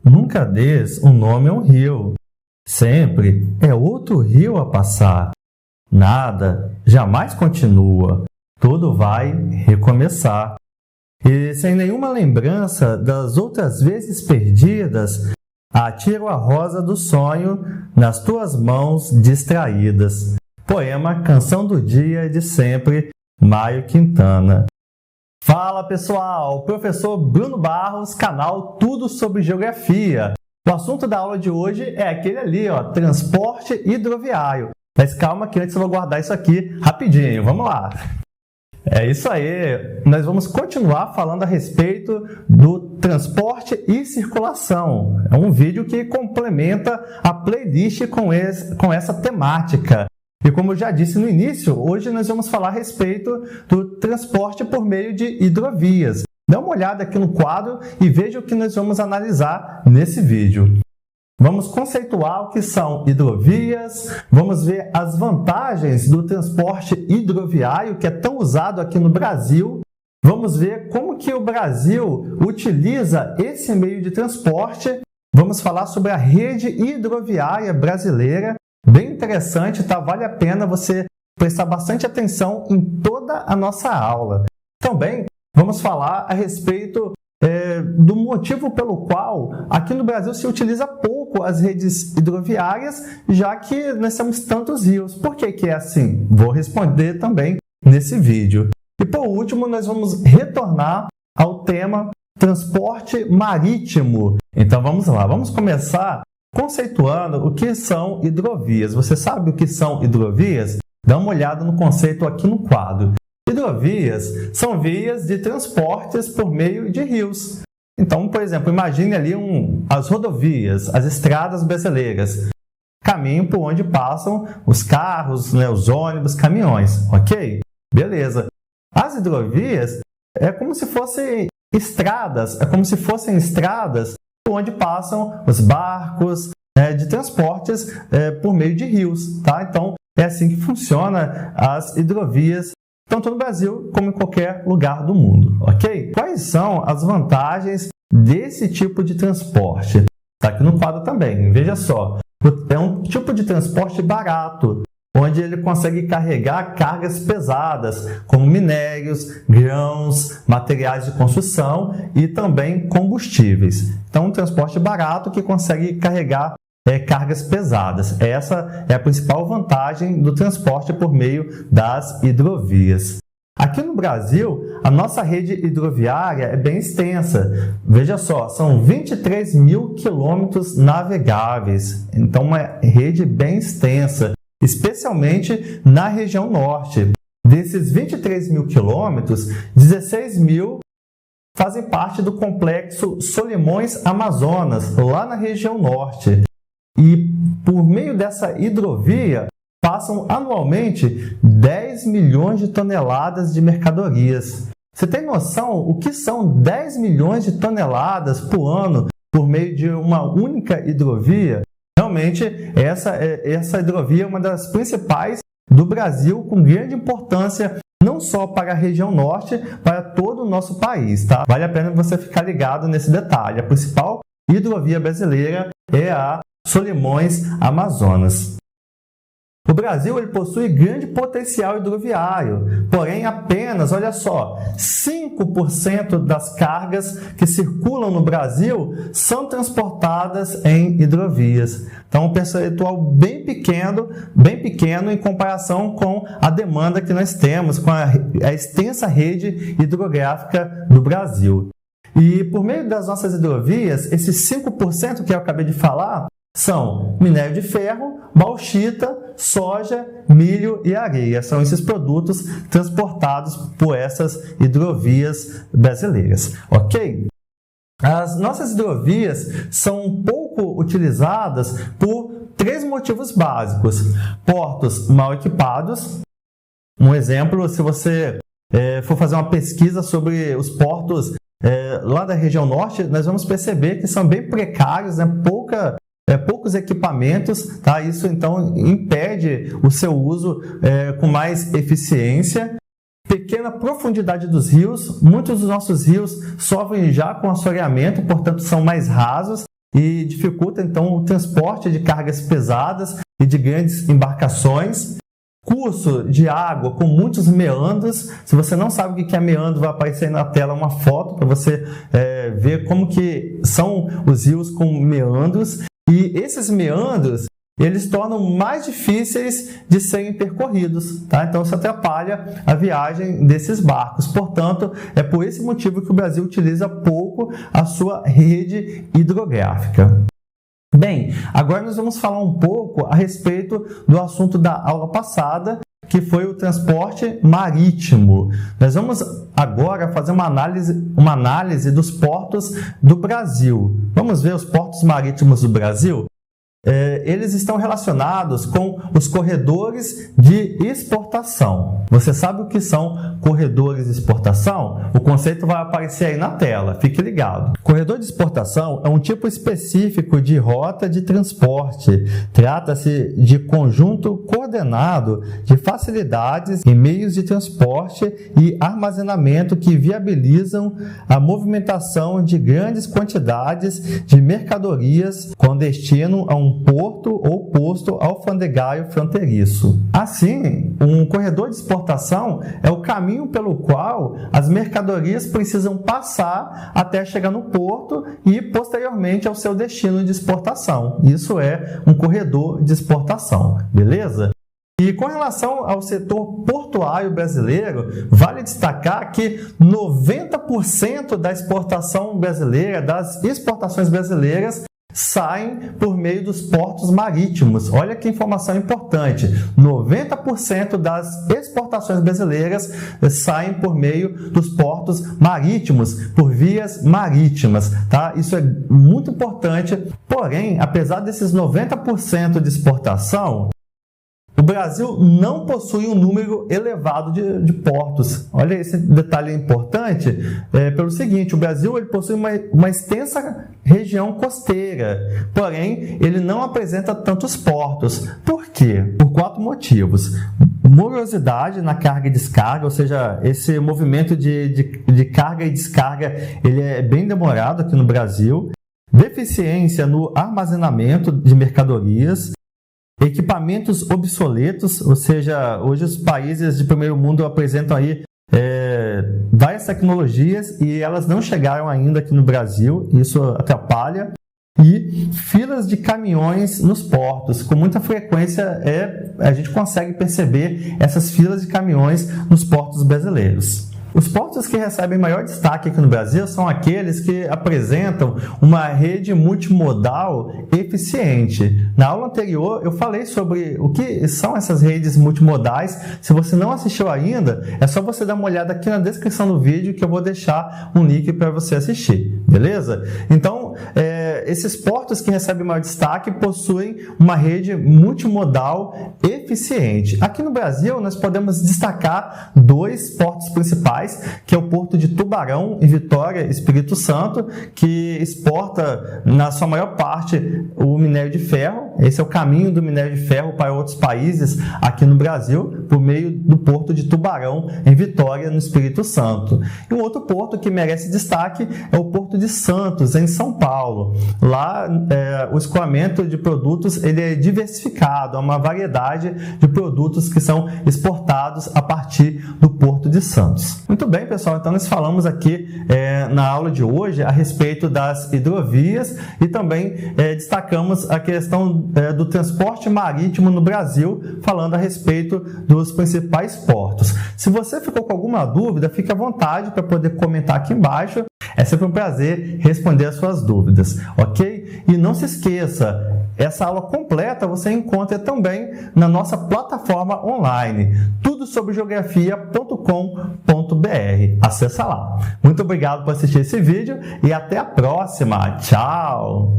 Nunca dês o nome a um rio. Sempre é outro rio a passar. Nada jamais continua. Tudo vai recomeçar. E sem nenhuma lembrança das outras vezes perdidas, atiro a rosa do sonho nas tuas mãos distraídas. Poema Canção do Dia de Sempre, Mário Quintana. Fala pessoal, professor Bruno Barros, canal Tudo sobre Geografia. O assunto da aula de hoje é aquele ali, ó, transporte hidroviário. Mas calma que antes eu vou guardar isso aqui rapidinho, vamos lá. É isso aí, nós vamos continuar falando a respeito do transporte e circulação. É um vídeo que complementa a playlist com essa temática. E como eu já disse no início, hoje nós vamos falar a respeito do transporte por meio de hidrovias. Dá uma olhada aqui no quadro e veja o que nós vamos analisar nesse vídeo. Vamos conceituar o que são hidrovias, vamos ver as vantagens do transporte hidroviário, que é tão usado aqui no Brasil. Vamos ver como que o Brasil utiliza esse meio de transporte. Vamos falar sobre a rede hidroviária brasileira. Bem interessante, tá? Vale a pena você prestar bastante atenção em toda a nossa aula. Também vamos falar a respeito do motivo pelo qual aqui no Brasil se utiliza pouco as redes hidroviárias, já que nós temos tantos rios. Por que que é assim? Vou responder também nesse vídeo. E por último, nós vamos retornar ao tema transporte marítimo. Então vamos lá, vamos começar conceituando o que são hidrovias. Você sabe o que são hidrovias? Dá uma olhada no conceito aqui no quadro. Hidrovias são vias de transportes por meio de rios. Então, por exemplo, imagine ali as rodovias, as estradas brasileiras, caminho por onde passam os carros, os ônibus, caminhões, ok? Beleza. As hidrovias é como se fossem estradas, por onde passam os barcos de transportes por meio de rios, tá? Então, é assim que funciona as hidrovias, tanto no Brasil como em qualquer lugar do mundo, ok? Quais são as vantagens desse tipo de transporte? Está aqui no quadro também, veja só. É um tipo de transporte barato, onde ele consegue carregar cargas pesadas, como minérios, grãos, materiais de construção e também combustíveis. Então, um transporte barato que consegue carregar cargas pesadas. Essa é a principal vantagem do transporte por meio das hidrovias. Aqui no Brasil, a nossa rede hidroviária é bem extensa. Veja só, são 23 mil quilômetros navegáveis. Então, uma rede bem extensa, especialmente na região norte. Desses 23 mil quilômetros, 16 mil fazem parte do complexo Solimões Amazonas, lá na região norte. E por meio dessa hidrovia, passam anualmente 10 milhões de toneladas de mercadorias. Você tem noção o que são 10 milhões de toneladas por ano por meio de uma única hidrovia? Realmente, essa hidrovia é uma das principais do Brasil, com grande importância, não só para a região norte, para todo o nosso país, tá? Vale a pena você ficar ligado nesse detalhe. A principal hidrovia brasileira é a Solimões Amazonas. O Brasil ele possui grande potencial hidroviário, porém apenas, olha só, 5% das cargas que circulam no Brasil são transportadas em hidrovias. Então, um percentual bem pequeno em comparação com a demanda que nós temos, com a extensa rede hidrográfica do Brasil. E por meio das nossas hidrovias, esses 5% que eu acabei de falar, são minério de ferro, bauxita, soja, milho e areia. São esses produtos transportados por essas hidrovias brasileiras, ok? As nossas hidrovias são pouco utilizadas por 3 motivos básicos. Portos mal equipados. Um exemplo, se você for fazer uma pesquisa sobre os portos lá da região norte, nós vamos perceber que são bem precários, poucos equipamentos, tá? Isso então impede o seu uso com mais eficiência. Pequena profundidade dos rios, muitos dos nossos rios sofrem já com assoreamento, portanto são mais rasos e dificulta então o transporte de cargas pesadas e de grandes embarcações. Curso de água com muitos meandros. Se você não sabe o que é meandro, vai aparecer aí na tela uma foto para você ver como que são os rios com meandros. E esses meandros, eles tornam mais difíceis de serem percorridos, tá? Então isso atrapalha a viagem desses barcos. Portanto, é por esse motivo que o Brasil utiliza pouco a sua rede hidrográfica. Bem, agora nós vamos falar um pouco a respeito do assunto da aula passada, que foi o transporte marítimo. Nós vamos agora fazer uma análise dos portos do Brasil. Vamos ver os portos marítimos do Brasil? Eles estão relacionados com os corredores de exportação. Você sabe o que são corredores de exportação? O conceito vai aparecer aí na tela, fique ligado. Corredor de exportação é um tipo específico de rota de transporte. Trata-se de conjunto coordenado de facilidades e meios de transporte e armazenamento que viabilizam a movimentação de grandes quantidades de mercadorias com destino a um porto ou posto alfandegário fronteiriço. Assim, um corredor de exportação é o caminho pelo qual as mercadorias precisam passar até chegar no porto e posteriormente ao seu destino de exportação. Isso é um corredor de exportação, beleza? E com relação ao setor portuário brasileiro, vale destacar que 90% da exportação brasileira, das exportações brasileiras, saem por meio dos portos marítimos. Olha que informação importante. 90% das exportações brasileiras saem por meio dos portos marítimos, por vias marítimas, tá? Isso é muito importante. Porém, apesar desses 90% de exportação, o Brasil não possui um número elevado de portos. Olha, esse detalhe importante pelo seguinte: o Brasil ele possui uma extensa região costeira, porém ele não apresenta tantos portos. Por quê? Por 4 motivos. Morosidade na carga e descarga, ou seja, esse movimento de carga e descarga ele é bem demorado aqui no Brasil. Deficiência no armazenamento de mercadorias. Equipamentos obsoletos, ou seja, hoje os países de primeiro mundo apresentam aí várias tecnologias e elas não chegaram ainda aqui no Brasil, isso atrapalha. E filas de caminhões nos portos. Com muita frequência a gente consegue perceber essas filas de caminhões nos portos brasileiros. Os portos que recebem maior destaque aqui no Brasil são aqueles que apresentam uma rede multimodal eficiente. Na aula anterior eu falei sobre o que são essas redes multimodais. Se você não assistiu ainda, é só você dar uma olhada aqui na descrição do vídeo que eu vou deixar um link para você assistir, beleza? Então, esses portos que recebem maior destaque possuem uma rede multimodal eficiente. Aqui no Brasil, nós podemos destacar 2 portos principais, que é o Porto de Tubarão, em Vitória, Espírito Santo, que exporta, na sua maior parte, o minério de ferro. Esse é o caminho do minério de ferro para outros países aqui no Brasil, por meio do Porto de Tubarão, em Vitória, no Espírito Santo. E um outro porto que merece destaque é o Porto de Santos, em São Paulo. Lá, o escoamento de produtos ele é diversificado, há uma variedade de produtos que são exportados a partir do Porto de Santos. Muito bem, pessoal, então nós falamos aqui na aula de hoje a respeito das hidrovias e também destacamos a questão do transporte marítimo no Brasil, falando a respeito dos principais portos. Se você ficou com alguma dúvida, fique à vontade para poder comentar aqui embaixo. É sempre um prazer responder as suas dúvidas, ok? E não se esqueça, essa aula completa você encontra também na nossa plataforma online, tudosobregeografia.com.br. Acessa lá. Muito obrigado por assistir esse vídeo e até a próxima. Tchau!